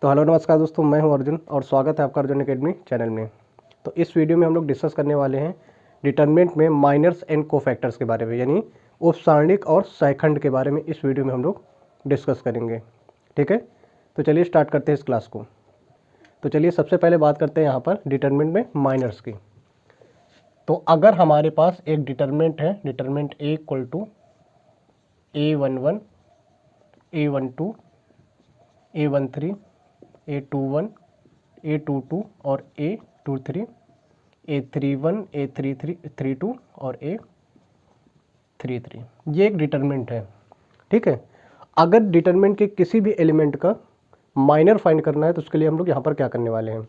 तो हेलो नमस्कार दोस्तों, मैं हूं अर्जुन और स्वागत है आपका अर्जुन एकेडमी चैनल में। तो इस वीडियो में हम लोग डिस्कस करने वाले हैं डिटरमिनेंट में माइनर्स एंड कोफैक्टर्स के बारे में, यानी उपसारणिक और सहखंड के बारे में इस वीडियो में हम लोग डिस्कस करेंगे। ठीक है, तो चलिए स्टार्ट करते हैं इस क्लास को। तो चलिए सबसे पहले बात करते हैं यहाँ पर डिटरमिनेंट में माइनर्स की। तो अगर हमारे पास एक डिटरमिनेंट है, determinant A equal to A11, A12, A13, A21, A22 और A23, A31, A32 और A33, ये एक डिटरमिनेंट है। ठीक है, अगर डिटरमिनेंट के किसी भी एलिमेंट का माइनर फाइंड करना है तो उसके लिए हम लोग यहाँ पर क्या करने वाले हैं।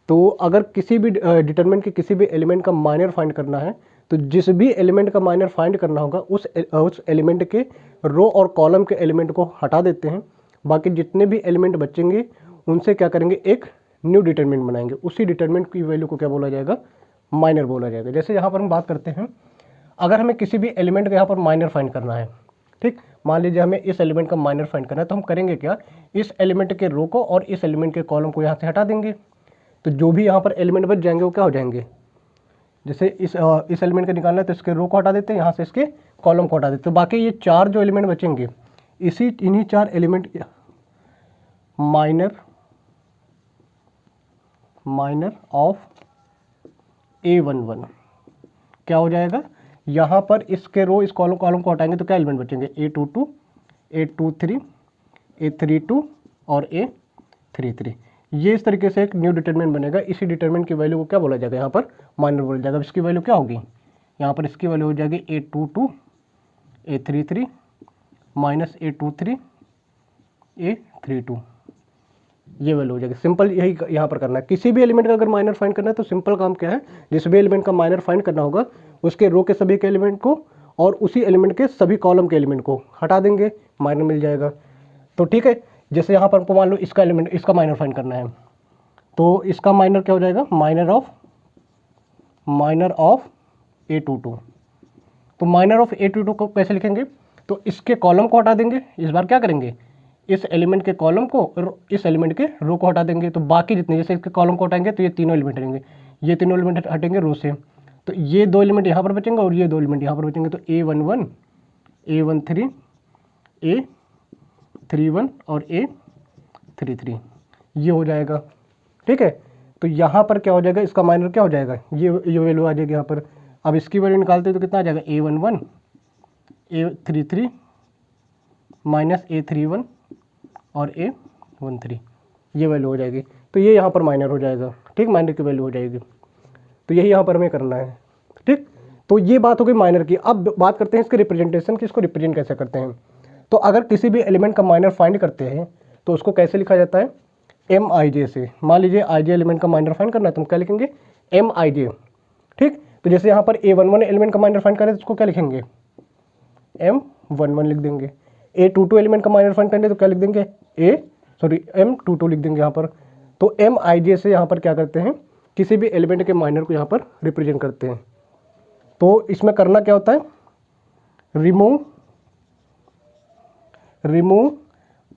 तो अगर किसी भी डिटरमिनेंट के किसी भी एलिमेंट का माइनर फाइंड करना है तो जिस भी एलिमेंट का माइनर फाइंड करना होगा उस एलिमेंट के रो और कॉलम के एलिमेंट को हटा देते हैं। बाकी जितने भी एलिमेंट बचेंगे उनसे क्या करेंगे, एक न्यू डिटरमिनेंट बनाएंगे। उसी डिटरमिनेंट की वैल्यू को क्या बोला जाएगा, माइनर बोला जाएगा। जैसे यहाँ पर हम बात करते हैं, अगर हमें किसी भी एलिमेंट का यहाँ पर माइनर फाइंड करना है, ठीक, मान लीजिए हमें इस एलिमेंट का माइनर फाइंड करना है, तो हम करेंगे क्या, इस एलिमेंट के रो को और इस एलिमेंट के कॉलम को यहाँ से हटा देंगे। तो जो भी यहाँ पर एलिमेंट बच जाएंगे वो क्या हो जाएंगे, जैसे इस एलिमेंट का निकालना है तो इसके रो को हटा देते हैं, यहाँ से इसके कॉलम को हटा देते हैं। तो बाकी ये चार जो एलिमेंट बचेंगे इन्हीं चार एलिमेंट माइनर ऑफ A11 क्या हो जाएगा, यहाँ पर इसके रो इस कॉलम को हटाएंगे तो क्या एलिमेंट बचेंगे, A22, A23, A32 और A33। ये इस तरीके से एक न्यू डिटरमिनेंट बनेगा। इसी डिटरमिनेंट की वैल्यू को क्या बोला जाएगा, यहाँ पर माइनर बोला जाएगा। इसकी वैल्यू क्या होगी, यहाँ पर इसकी वैल्यू हो जाएगी A22, A33 minus A23, A32, ये वैल्यू हो जाएगी। सिंपल यही यहाँ पर करना है। किसी भी एलिमेंट का अगर माइनर फाइंड करना है तो सिंपल काम क्या है, जिस भी एलिमेंट का माइनर फाइंड करना होगा उसके रो के सभी के एलिमेंट को और उसी एलिमेंट के सभी कॉलम के एलिमेंट को हटा देंगे, माइनर मिल जाएगा। तो ठीक है, जैसे यहाँ पर मान लो इसका एलिमेंट, इसका माइनर फाइंड करना है तो इसका माइनर क्या हो जाएगा, माइनर ऑफ A22। तो माइनर ऑफ A22 को कैसे लिखेंगे, तो इसके कॉलम को हटा देंगे। इस बार क्या करेंगे, इस एलिमेंट के कॉलम को और इस एलिमेंट के रो को हटा देंगे। तो बाकी जितने, जैसे इसके कॉलम को हटाएंगे तो ये तीनों एलिमेंट रहेंगे, ये तीनों एलिमेंट हटेंगे रो से, तो ये दो एलिमेंट यहाँ पर बचेंगे और ये दो एलिमेंट यहाँ पर बचेंगे। तो A11, A13, A31 और A33 ये हो जाएगा। ठीक है, तो यहाँ पर क्या हो जाएगा, इसका माइनर क्या हो जाएगा, ये वैल्यू आ जाएगी यहाँ पर। अब इसकी वैल्यू निकालते हैं तो कितना आ जाएगा, A11, A33 माइनस A31 और A13, ये वैल्यू हो जाएगी। तो ये यहाँ पर माइनर हो जाएगा। ठीक, माइनर की वैल्यू हो जाएगी। तो यही यहाँ पर हमें करना है। ठीक, तो ये बात हो गई माइनर की। अब बात करते हैं इसके रिप्रेजेंटेशन की, इसको रिप्रेजेंट कैसे करते हैं। तो अगर किसी भी एलिमेंट का माइनर फाइंड करते हैं तो उसको कैसे लिखा जाता है, MIJ से। मान लीजिए IJ एलिमेंट का माइनर फाइंड करना है तो हम क्या लिखेंगे, MIJ। ठीक, तो जैसे यहाँ पर A11 एलिमेंट का माइनर फाइंड करें तो उसको क्या लिखेंगे, M11 लिख देंगे। A22 एलिमेंट का माइनर फाइंड करने तो क्या लिख देंगे, M22 लिख देंगे यहाँ पर। तो MIJ से यहाँ पर क्या करते हैं, किसी भी एलिमेंट के माइनर को यहाँ पर रिप्रेजेंट करते हैं। तो इसमें करना क्या होता है, remove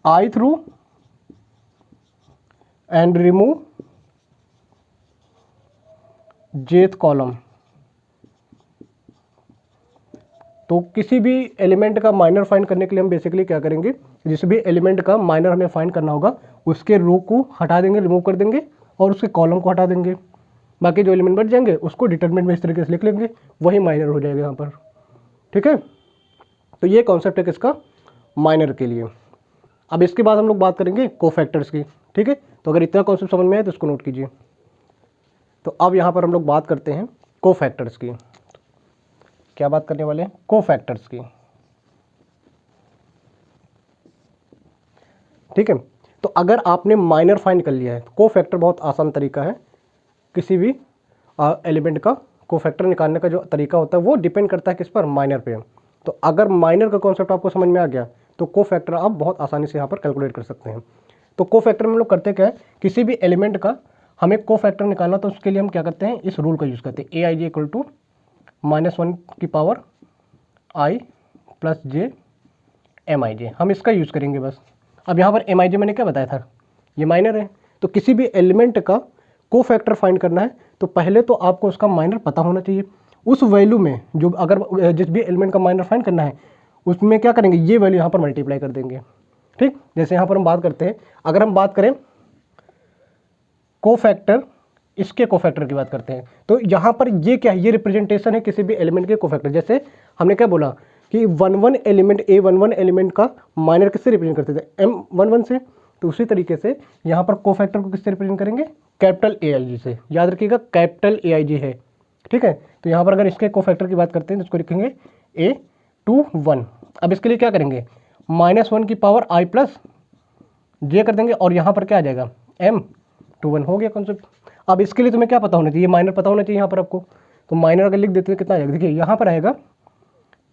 I through and remove jth column. तो किसी भी एलिमेंट का माइनर फाइंड करने के लिए हम बेसिकली क्या करेंगे, जिस भी एलिमेंट का माइनर हमें फाइंड करना होगा उसके रो को हटा देंगे, रिमूव कर देंगे और उसके कॉलम को हटा देंगे। बाकी जो एलिमेंट बच जाएंगे उसको डिटरमिनेंट में इस तरीके से लिख लेंगे, वही माइनर हो जाएगा यहाँ पर। ठीक है, तो ये कॉन्सेप्ट है किसका, माइनर के लिए। अब इसके बाद हम लोग बात करेंगे कोफैक्टर्स की। ठीक है, तो अगर इतना कॉन्सेप्ट समझ में आए तो इसको नोट कीजिए। तो अब यहाँ पर हम लोग बात करते हैं कोफैक्टर्स की। क्या बात करने वाले हैं, कोफैक्टर्स की। ठीक है, तो अगर आपने माइनर फाइंड कर लिया है तो कोफैक्टर बहुत आसान तरीका है। किसी भी एलिमेंट का कोफैक्टर निकालने का जो तरीका होता है वो डिपेंड करता है किस पर, माइनर पे। तो अगर माइनर का कॉन्सेप्ट आपको समझ में आ गया तो कोफैक्टर आप बहुत आसानी से यहाँ पर कैलकुलेट कर सकते हैं। तो कोफैक्टर में हम लोग करते क्या है, किसी भी एलिमेंट का हमें कोफैक्टर निकालना तो उसके लिए हम क्या करते हैं, इस रूल का यूज़ करते हैं, AIJ इक्वल टू -1 की power I plus J MIJ। हम इसका यूज़ करेंगे बस। अब यहाँ पर MIJ मैंने क्या बताया था, ये माइनर है। तो किसी भी एलिमेंट का कोफैक्टर फाइंड करना है तो पहले तो आपको उसका माइनर पता होना चाहिए। उस वैल्यू में जो अगर जिस भी एलिमेंट का माइनर फाइंड करना है उसमें क्या करेंगे, ये वैल्यू यहाँ पर मल्टीप्लाई कर देंगे। ठीक, जैसे यहाँ पर हम बात करते हैं, अगर हम बात करें कोफैक्टर, इसके कोफैक्टर की बात करते हैं तो यहाँ पर ये क्या है, ये रिप्रेजेंटेशन है किसी भी एलिमेंट के कोफैक्टर। जैसे हमने क्या बोला कि 1 एलिमेंट A11 एलिमेंट का माइनर किससे रिप्रेजेंट करते थे, M11 से। तो उसी तरीके से यहाँ पर कोफैक्टर को किससे रिप्रेजेंट करेंगे, कैपिटल AIG से। याद रखिएगा कैपिटल AIG है। ठीक है, तो यहाँ पर अगर इसके कोफैक्टर की बात करते हैं तो इसको लिखेंगे A21। अब इसके लिए क्या करेंगे, -1 की पावर I प्लस J कर देंगे और यहाँ पर क्या आ जाएगा M21। हो गया कॉन्सेप्ट। अब इसके लिए तुम्हें क्या पता होना चाहिए, माइनर पता होना चाहिए यहाँ पर आपको। तो माइनर अगर लिख देते हैं कितना आ जाएगा, देखिए यहाँ पर आएगा,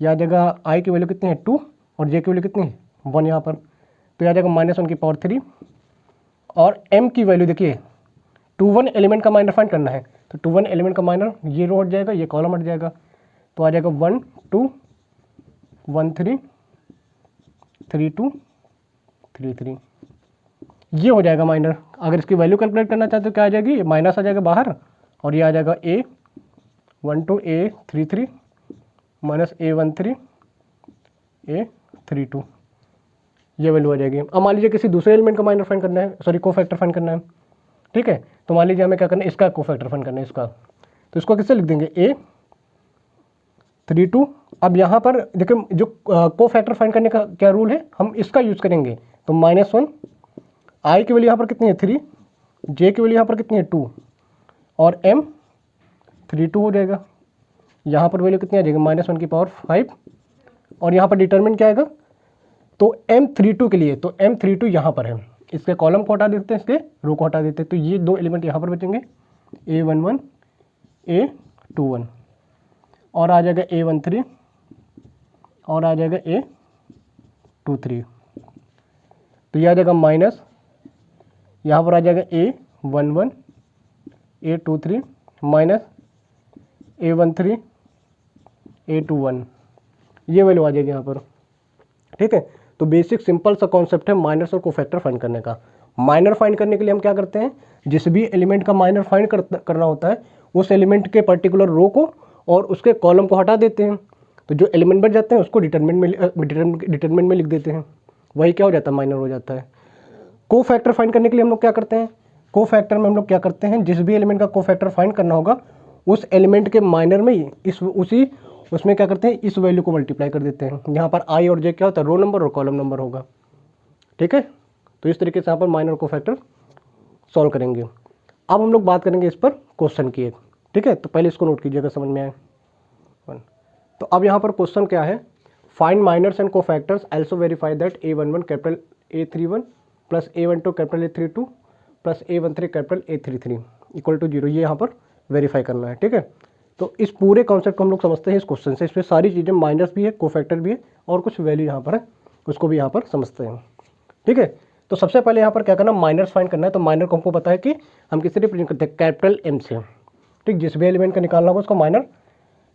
यह जगह I की वैल्यू कितनी है 2 और J की वैल्यू कितनी है 1 यहाँ पर। तो यह जाएगा -1 की पावर 3 और M की वैल्यू देखिए 21 एलिमेंट का माइनर फाइंड करना है तो 21 एलिमेंट का माइनर, ये रो हट जाएगा, ये कॉलम हट जाएगा, तो आ जाएगा 1 2 1 3 3 2 3 3। ये हो जाएगा माइनर। अगर इसकी वैल्यू कैलकुलेट करना चाहते हो क्या आ जाएगी, माइनस आ जाएगा बाहर और ये आ जाएगा A12 A33 minus A13 A32, ये वैल्यू आ जाएगी। अब मान लीजिए किसी दूसरे एलिमेंट का माइनर फाइंड करना है, सॉरी कोफैक्टर फाइंड करना है। ठीक है, तो मान लीजिए हमें क्या करना है, इसका कोफैक्टर फाइंड करना है इसका, तो इसको किससे लिख देंगे A32। अब यहाँ पर देखिए जो कोफैक्टर फाइंड करने का क्या रूल है, हम इसका यूज़ करेंगे। तो -1 I की वैल्यू यहाँ पर कितनी है 3, J की वैल्यू यहाँ पर कितनी है 2 और M32 हो जाएगा। यहाँ पर वैल्यू कितनी आ जाएगी, -1 की पावर 5 और यहाँ पर डिटरमिनेंट क्या आएगा, तो M32 के लिए, तो M32 यहाँ पर है, इसके कॉलम को हटा देते हैं, इसके रो को हटा देते हैं, तो ये दो एलिमेंट यहाँ पर बचेंगे A11 A21 और आ जाएगा A13 और आ जाएगा A23। तो यह आ जाएगा माइनस, यहाँ पर आ जाएगा A11 A23 minus A13 A21, ये वैल्यू आ जाएगी यहाँ पर। ठीक है, तो बेसिक सिंपल सा कॉन्सेप्ट है माइनर्स और कोफैक्टर फाइंड करने का। माइनर फाइंड करने के लिए हम क्या करते हैं, जिस भी एलिमेंट का माइनर फाइंड करना होता है उस एलिमेंट के पर्टिकुलर रो को और उसके कॉलम को हटा देते हैं, तो जो एलिमेंट बच जाते हैं उसको डिटरमिनेंट में लिख देते हैं, वही क्या हो जाता है, माइनर हो जाता है। कोफैक्टर फाइंड करने के लिए हम लोग क्या करते हैं, कोफैक्टर में हम लोग क्या करते हैं, जिस भी एलिमेंट का कोफैक्टर फाइंड करना होगा उस एलिमेंट के माइनर में ही उसमें क्या करते हैं, इस वैल्यू को मल्टीप्लाई कर देते हैं। यहाँ पर I और J क्या होता है, रो नंबर और कॉलम नंबर होगा। ठीक है, तो इस तरीके से यहाँ पर माइनर कोफैक्टर सॉल्व करेंगे। अब हम लोग बात करेंगे इस पर क्वेश्चन की एक। ठीक है, तो पहले इसको नोट कीजिएगा, समझ में आए। तो अब यहाँ पर क्वेश्चन क्या है, find minors and cofactors also verify that A11 capital A31 plus A12 capital A32 plus A13 capital A33 equal to 0, ये यहाँ पर वेरीफाई करना है। ठीक है, तो इस पूरे कॉन्सेप्ट को हम लोग समझते हैं इस क्वेश्चन से। इसमें सारी चीज़ें, माइनर्स भी है, कोफैक्टर भी है और कुछ वैल्यू यहाँ पर है, उसको भी यहाँ पर समझते हैं। ठीक है, तो सबसे पहले यहाँ पर क्या करना, माइनर्स फाइंड करना है। तो माइनर को हमको पता है कि हम किससे रिप्रेजेंट करते हैं, कैपिटल M से। ठीक, जिस भी एलिमेंट का निकालना होगा उसको माइनर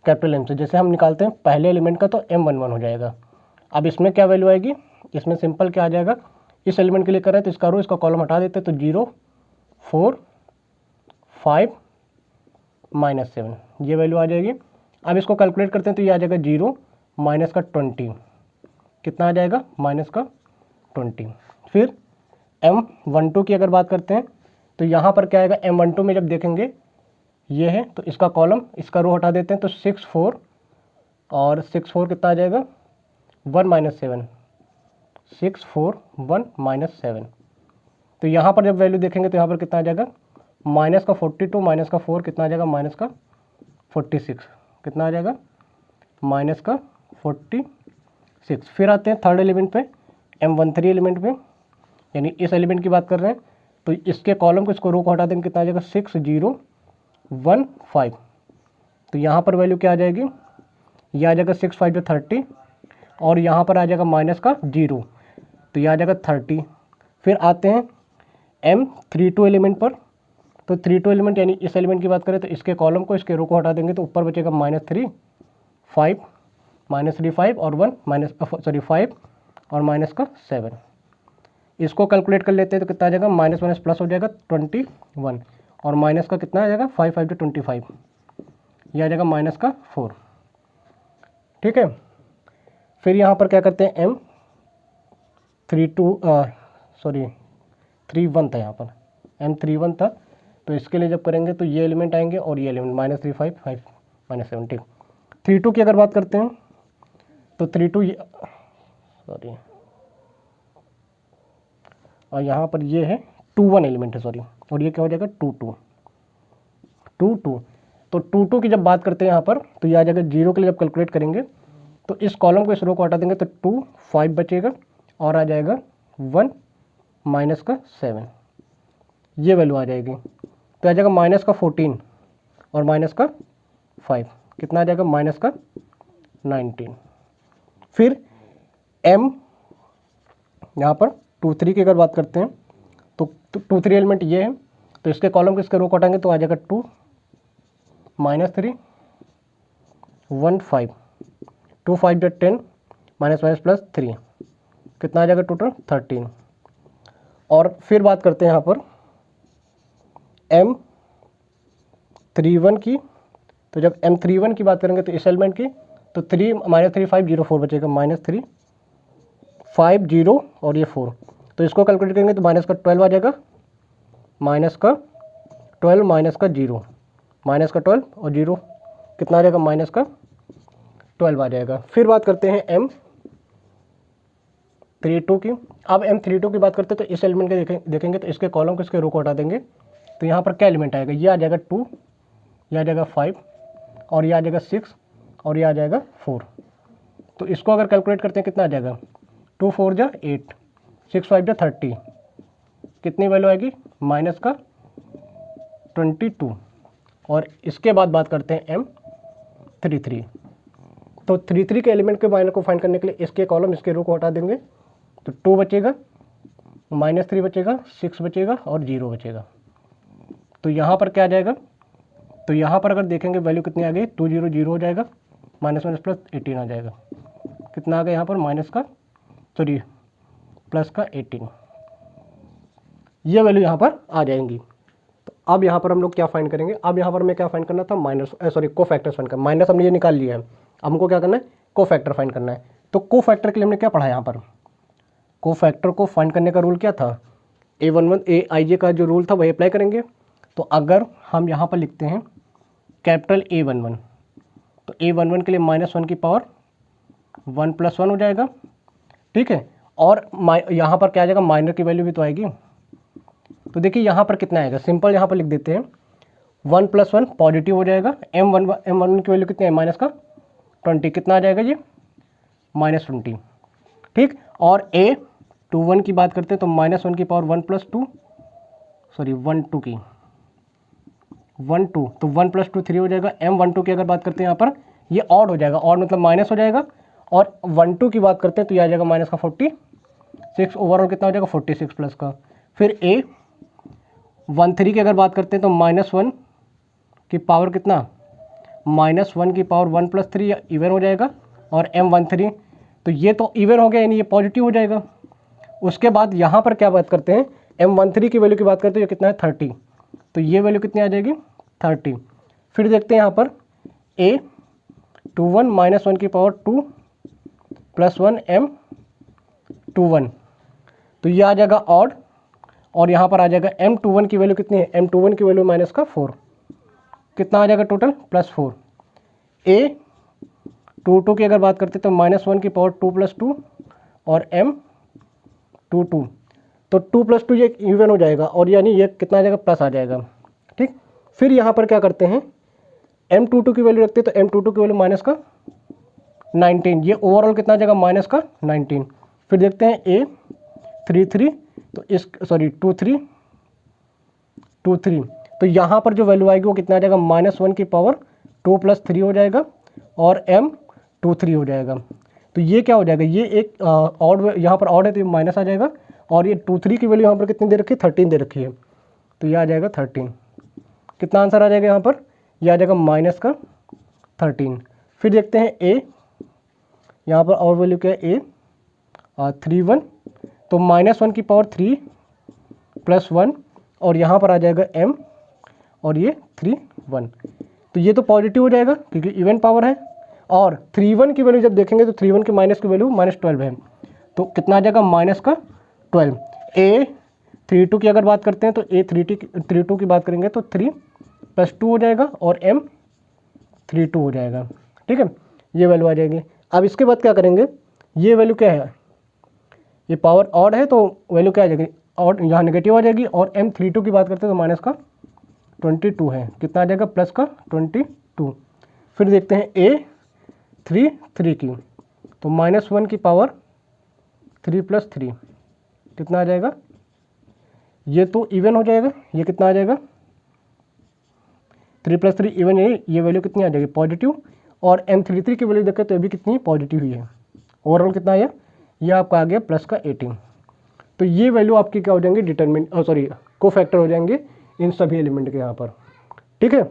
कैपिटल M से। जैसे हम निकालते हैं पहले एलिमेंट का तो M11 हो जाएगा। अब इसमें क्या वैल्यू आएगी, इसमें सिंपल क्या आ जाएगा, इस एलिमेंट के लिए कर रहे हैं तो इसका रो इसका कॉलम हटा देते हैं, तो 0 4 5 -7 ये वैल्यू आ जाएगी। अब इसको कैलकुलेट करते हैं तो ये आ जाएगा 0 माइनस का 20, कितना आ जाएगा, माइनस का 20। फिर M12 की अगर बात करते हैं तो यहाँ पर क्या आएगा, M12 में जब देखेंगे ये है तो इसका कॉलम इसका रो हटा देते हैं, तो 6 4 और 6 4 कितना आ जाएगा 1 -7, 6 4 1 -7। तो यहाँ पर जब वैल्यू देखेंगे तो यहाँ पर कितना आ जाएगा, माइनस का 42 माइनस का 4 कितना आ जाएगा, माइनस का 46 कितना आ जाएगा, माइनस का 46। फिर आते हैं थर्ड एलिमेंट पे, M13 एलिमेंट पे, यानी इस एलिमेंट की बात कर रहे हैं तो इसके कॉलम को इसको रो को हटा देंगे, कितना आ जाएगा 6 0 1 5। तो यहाँ पर वैल्यू क्या आ जाएगी, यह आ जाएगा 6 5 30 और यहाँ पर आ जाएगा माइनस का 0, तो यह आ जाएगा 30। फिर आते हैं M32 एलिमेंट पर, तो 32 एलिमेंट यानी इस एलिमेंट की बात करें तो इसके कॉलम को इसके रो को हटा देंगे तो ऊपर बचेगा -3 5 -3 5 और 1 5 और माइनस का 7। इसको कैलकुलेट कर लेते हैं तो कितना आ जाएगा, माइनस माइनस प्लस हो जाएगा 21, और माइनस का कितना आ जाएगा 5 5 to 25, ये आ जाएगा माइनस का 4। ठीक है, फिर यहाँ पर क्या करते हैं, M31 था, यहाँ पर M31 था, तो इसके लिए जब करेंगे तो ये एलिमेंट आएंगे और ये एलिमेंट -3 5 5 -7। ठीक, 32 की अगर बात करते हैं तो 32 और यहाँ पर ये है 21 एलिमेंट है, और ये क्या हो जाएगा 22। तो 22 की जब बात करते हैं यहाँ पर तो ये आ जाएगा 0 के लिए जब कैलकुलेट करेंगे तो इस कॉलम को इस रो को हटा देंगे तो 2 5 बचेगा और आ जाएगा 1 माइनस का 7, ये वैल्यू आ जाएगी। तो आ जाएगा माइनस का 14 और माइनस का 5, कितना आ जाएगा माइनस का 19। फिर M यहाँ पर 2 3 की अगर बात करते हैं तो 2 3 एलिमेंट ये है, तो इसके कॉलम को इसके रो को हटाएंगे तो आ जाएगा 2 -3 1 5, 2 5 जो 10 माइनस माइनस प्लस 3, कितना आ जाएगा टोटल 13। और फिर बात करते हैं यहाँ पर M31 की, तो जब M31 की बात करेंगे तो इस एलिमेंट की तो 3 -3 5 0 4 बचेगा, -3 5 0 और ये 4, तो इसको कैलकुलेट करेंगे तो माइनस का 12 आ जाएगा, माइनस का 12 माइनस का 0, माइनस का 12 और 0 कितना आ जाएगा माइनस का 12 आ जाएगा। फिर बात करते हैं M32 की। अब M32 की बात करते हैं तो इस एलिमेंट के देखेंगे तो इसके कॉलम को इसके रो को हटा देंगे तो यहाँ पर क्या एलिमेंट आएगा, ये आ जाएगा 2, ये आ जाएगा 5 और ये आ जाएगा 6 और ये आ जाएगा 4। तो इसको अगर कैलकुलेट करते हैं कितना आ जाएगा, 2 4 जा 8, 6 5 जा 30, कितनी वैल्यू आएगी माइनस का 22। और इसके बाद बात करते हैं M33। तो 33 के एलिमेंट के माइनस को फाइंड करने के लिए इसके कॉलम इसके रो को हटा देंगे तो 2 बचेगा, -3 बचेगा, 6 बचेगा और 0 बचेगा। तो यहाँ पर क्या आ जाएगा, तो यहाँ पर अगर देखेंगे वैल्यू कितनी आ गई, 2 0 0 हो जाएगा, माइनस माइनस प्लस 18 आ जाएगा, कितना आ गया यहाँ पर प्लस का 18, ये वैल्यू यहाँ पर आ जाएंगी। तो अब यहाँ पर हम लोग क्या फाइंड करेंगे, अब यहाँ पर हमें क्या फाइंड करना था, कोफैक्टर्स फाइंड करना। माइनस हमने ये निकाल लिया है, अब हमको क्या करना है, कोफैक्टर फाइंड करना है। तो कोफैक्टर के लिए हमने क्या पढ़ा, यहाँ पर कोफैक्टर को फाइंड करने का रूल क्या था, AIJ का जो रूल था वही अप्लाई करेंगे। तो अगर हम यहाँ पर लिखते हैं कैपिटल A11 तो A11 के लिए -1 की पावर 1 + 1 हो जाएगा। ठीक है, और यहाँ पर क्या आ जाएगा, माइनर की वैल्यू भी तो आएगी। तो देखिए यहाँ पर कितना आएगा, सिंपल यहाँ पर लिख देते हैं 1 + 1 पॉजिटिव हो जाएगा, M11 की वैल्यू कितनी है माइनस का 20, कितना आ जाएगा ये -20। ठीक, और A21 की बात करते हैं तो -1 की पावर 1 + 2 तो 1 + 2 3 हो जाएगा। M12 की अगर बात करते हैं यहाँ पर ये ऑड हो जाएगा, ऑड मतलब माइनस हो जाएगा, और 12 की बात करते हैं तो ये आ जाएगा माइनस का 46, ओवरऑल कितना हो जाएगा 46 प्लस का। फिर A13 की अगर बात करते हैं तो -1 की पावर कितना, -1 की पावर 1 + 3 इवन हो जाएगा, और M13 तो ये तो इवन हो गया यानी ये पॉजिटिव हो जाएगा। उसके बाद यहाँ पर क्या बात करते हैं, M13 की वैल्यू की बात करते हैं ये कितना है 30, तो ये वैल्यू कितनी आ जाएगी 30। फिर देखते हैं यहाँ पर A21 -1 की पावर 2 + 1 M21, तो ये आ जाएगा ऑड, और यहाँ पर आ जाएगा M21 की वैल्यू कितनी है, M21 की वैल्यू माइनस का 4, कितना आ जाएगा टोटल +4। A22 की अगर बात करते हैं तो -1 की पावर 2 + 2 और M22, तो 2 + 2 ये इवन हो जाएगा, और यानी ये कितना आ जाएगा प्लस आ जाएगा। ठीक, फिर यहाँ पर क्या करते हैं, M22 की वैल्यू रखते हैं तो M22 की वैल्यू माइनस का 19, ये ओवरऑल कितना आ जाएगा माइनस का 19। फिर देखते हैं A33 तो -23, तो यहाँ पर जो वैल्यू आएगी वो कितना आ जाएगा -1 की पावर 2 + 3 हो जाएगा और M23 हो जाएगा। तो ये क्या हो जाएगा, ये एक ऑड, यहाँ पर ऑड है तो ये माइनस आ जाएगा, और ये 23 की वैल्यू यहाँ पर कितनी दे रखी है 13 दे रखी है, तो ये आ जाएगा 13, कितना आंसर आ जाएगा यहाँ पर, ये आ जाएगा माइनस का 13। फिर देखते हैं यहाँ पर और वैल्यू क्या है A31, तो -1 की पावर 3 + 1 और यहाँ पर आ जाएगा m और ये 3 1। तो ये तो पॉजिटिव हो जाएगा क्योंकि इवन पावर है। और 3 1 की वैल्यू जब देखेंगे तो 3 1 की माइनस की वैल्यू -12 है, तो कितना आ जाएगा -12। a 3 2 की अगर बात करते हैं तो a 3 2 की बात करेंगे तो 3 + 2 हो जाएगा और m 3 2 हो जाएगा। ठीक है, ये वैल्यू आ जाएगी। अब इसके बाद क्या करेंगे, ये वैल्यू क्या है, ये पावर ऑड है तो वैल्यू क्या आ जाएगी, ऑड यहाँ नेगेटिव आ जाएगी। और m 3 2 की बात करते हैं तो माइनस का 22 है, कितना आ जाएगा प्लस का 22। फिर देखते हैं a 3 3 की, तो -1 की पावर 3 + 3 कितना आ जाएगा, ये तो इवन हो जाएगा, ये कितना आ जाएगा 3 + 3 इवन, ये वैल्यू कितनी आ जाएगी पॉजिटिव। और m33 की वैल्यू देखें तो ये भी कितनी पॉजिटिव ही है। ओवरऑल कितना आया, ये आपका आ गया प्लस का 18। तो ये वैल्यू आपकी क्या हो जाएंगे, डिटरमिन कोफैक्टर हो जाएंगे इन सभी एलिमेंट के यहाँ पर। ठीक है,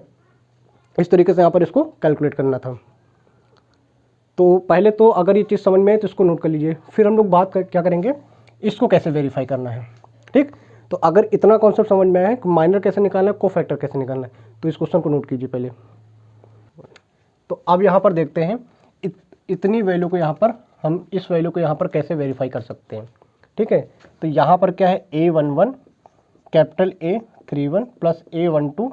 इस तरीके से यहाँ पर इसको कैलकुलेट करना था। तो पहले तो अगर ये चीज़ समझ में आए तो इसको नोट कर लीजिए, फिर हम लोग क्या करेंगे, इसको कैसे वेरीफाई करना है। ठीक, तो अगर इतना कॉन्सेप्ट समझ में आया है कि माइनर कैसे निकालना है, कोफैक्टर कैसे निकालना है, तो इस क्वेश्चन को नोट कीजिए पहले। तो अब यहाँ पर देखते हैं इतनी वैल्यू को यहाँ पर हम इस वैल्यू को यहाँ पर कैसे वेरीफाई कर सकते हैं। ठीक है, तो यहाँ पर क्या है A11 capital A31 plus A12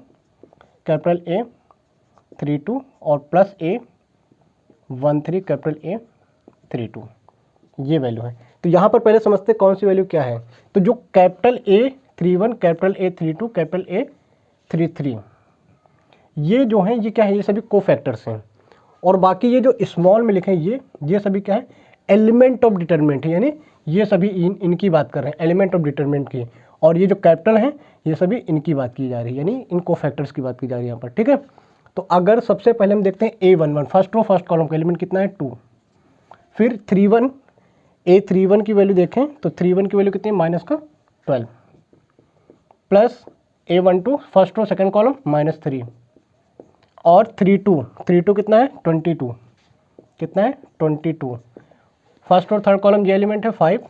capital A32 और प्लस A13 कैपिटल A32, ये वैल्यू है। तो यहाँ पर पहले समझते हैं कौन सी वैल्यू क्या है। तो जो capital A31 capital A32 capital A33 ये जो हैं ये क्या है, ये सभी कोफैक्टर्स हैं। और बाकी ये जो स्मॉल में लिखे हैं ये सभी क्या है, एलिमेंट ऑफ डिटरमिनेंट है, यानी ये सभी इनकी बात कर रहे हैं, एलिमेंट ऑफ डिटरमिनेंट की। और ये जो कैपिटल हैं ये सभी इनकी बात की जा रही है, यानी इन कोफैक्टर्स की बात की जा रही है यहाँ पर। ठीक है, तो अगर सबसे पहले हम देखते हैं A11 first row first column का एलिमेंट कितना है 2। फिर 31 A31 की वैल्यू देखें तो 31 की वैल्यू कितनी है -12 plus A12 first row second column -3 और 32 कितना है 22, कितना है 22 फर्स्ट और थर्ड कॉलम ये एलिमेंट है 5।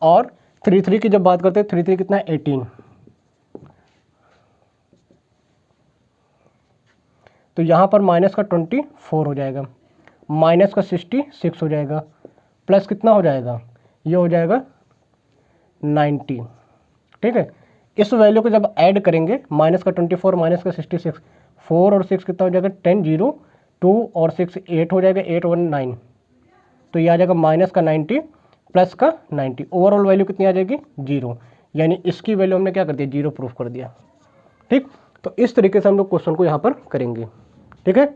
और 33 की जब बात करते हैं 33 कितना है 18, तो यहाँ पर माइनस का 24 हो जाएगा, माइनस का 66 हो जाएगा, प्लस कितना हो जाएगा, ये हो जाएगा 90। ठीक है, इस वैल्यू को जब ऐड करेंगे माइनस का 24 माइनस का 66, 4 और 6 कितना हो जाएगा 10, 0 2 और 6 8 हो जाएगा, 8 1 9, तो ये आ जाएगा माइनस का 90 प्लस का 90, ओवरऑल वैल्यू कितनी आ जाएगी 0, यानी इसकी वैल्यू हमने क्या कर दिया 0 प्रूफ कर दिया। ठीक, तो इस तरीके से हम लोग क्वेश्चन को यहाँ पर करेंगे। ठीक है,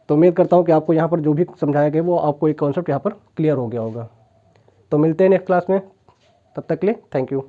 तो उम्मीद करता हूँ कि आपको यहाँ पर जो भी समझाया गया वो आपको एक कॉन्सेप्ट यहाँ पर क्लियर हो गया होगा। तो मिलते हैं नेक्स्ट क्लास में, तब तक के लिए थैंक यू।